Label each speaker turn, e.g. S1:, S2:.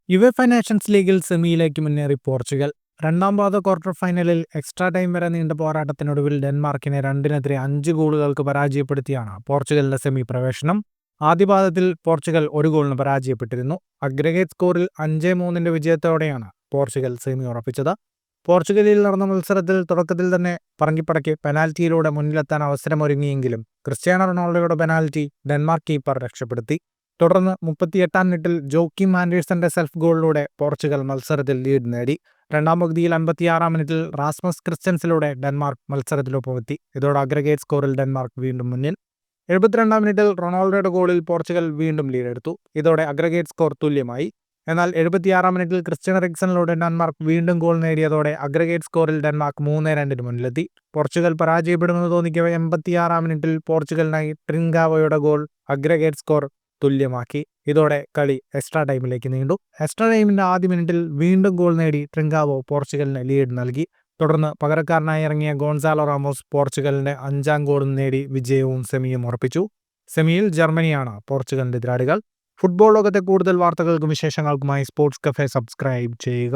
S1: UEFA Nations ലീഗിൽ സെമിയിലേക്ക് മുന്നേറി Portugal. രണ്ടാം പാദ ക്വാർട്ടർ ഫൈനലിൽ എക്സ്ട്രാ ടൈം വരെ നീണ്ട പോരാട്ടത്തിനൊടുവിൽ ഡെൻമാർക്കിനെ 2-നെതിരെ 5 ഗോളുകൾക്ക് പരാജയപ്പെടുത്തിയാണ് പോർച്ചുഗലിന്റെ സെമി പ്രവേശനം. ആദ്യ പാദത്തിൽ പോർച്ചുഗൽ 1 ഗോളിന് പരാജയപ്പെട്ടിരുന്നു. അഗ്രഗേറ്റ് സ്കോറിൽ 5-3 വിജയത്തോടെയാണ് പോർച്ചുഗൽ സെമി ഉറപ്പിച്ചത്. പോർച്ചുഗലിൽ നടന്ന മത്സരത്തിൽ തുടക്കത്തിൽ തന്നെ പറങ്കിപ്പടയ്ക്ക് പെനാൽറ്റിയിലൂടെ മുന്നിലെത്താൻ അവസരമൊരുങ്ങിയെങ്കിലും ക്രിസ്ത്യാനോ റൊണാൾഡോയുടെ പെനാൽറ്റി ഡെൻമാർക്ക് കീപ്പർ രക്ഷപ്പെടുത്തി. തുടർന്ന് 38-ാം മിനിറ്റിൽ ജോക്കിം ആൻഡേഴ്സന്റെ സെൽഫ് ഗോളിലൂടെ പോർച്ചുഗൽ മത്സരത്തിൽ ലീഡ് നേടി. രണ്ടാം പകുതിയിൽ 56-ാം മിനിറ്റിൽ റാസ്മസ് ക്രിസ്റ്റൻസിലൂടെ ഡെൻമാർക്ക് മത്സരത്തിലൊപ്പമെത്തി. ഇതോടെ അഗ്രഗേറ്റ് സ്കോറിൽ ഡെൻമാർക്ക് വീണ്ടും മുന്നിൽ. 72-ാം മിനിറ്റിൽ റൊണാൾഡോയുടെ ഗോളിൽ പോർച്ചുഗൽ വീണ്ടും ലീഡെടുത്തു. ഇതോടെ അഗ്രഗേറ്റ് സ്കോർ തുല്യമായി. എന്നാൽ 76-ാം മിനിറ്റിൽ ക്രിസ്ത്യൻ എറിക്സണിലൂടെ ഡെൻമാർക്ക് വീണ്ടും ഗോൾ നേടിയതോടെ അഗ്രഗേറ്റ് സ്കോറിൽ ഡെൻമാർക്ക് 3-2 മുന്നിലെത്തി. പോർച്ചുഗൽ പരാജയപ്പെടുമെന്ന് തോന്നിക്കവേ 86-ാം മിനിറ്റിൽ പോർച്ചുഗലിനായി ട്രിങ്കാവോയുടെ ഗോൾ അഗ്രഗേറ്റ് സ്കോർ തുല്യമാക്കി. ഇതോടെ കളി എക്സ്ട്രാ ടൈമിലേക്ക് നീണ്ടു. എക്സ്ട്രാ ടൈമിന്റെ ആദ്യ മിനിറ്റിൽ വീണ്ടും ഗോൾ നേടി ട്രിങ്കാവോ പോർച്ചുഗലിന് ലീഡ് നൽകി. തുടർന്ന് പകരക്കാരനായി ഇറങ്ങിയ ഗോൺസാലോ റാമോസ് പോർച്ചുഗലിന്റെ 5ാം ഗോളും നേടി വിജയവും സെമിയും ഉറപ്പിച്ചു. സെമിയിൽ ജർമ്മനിയാണ് പോർച്ചുഗലിന്റെ എതിരാളികൾ. ഫുട്ബോൾ ലോകത്തെ കൂടുതൽ വാർത്തകൾക്കും വിശേഷങ്ങൾക്കുമായി സ്പോർട്സ് കഫേ സബ്സ്ക്രൈബ് ചെയ്യുക.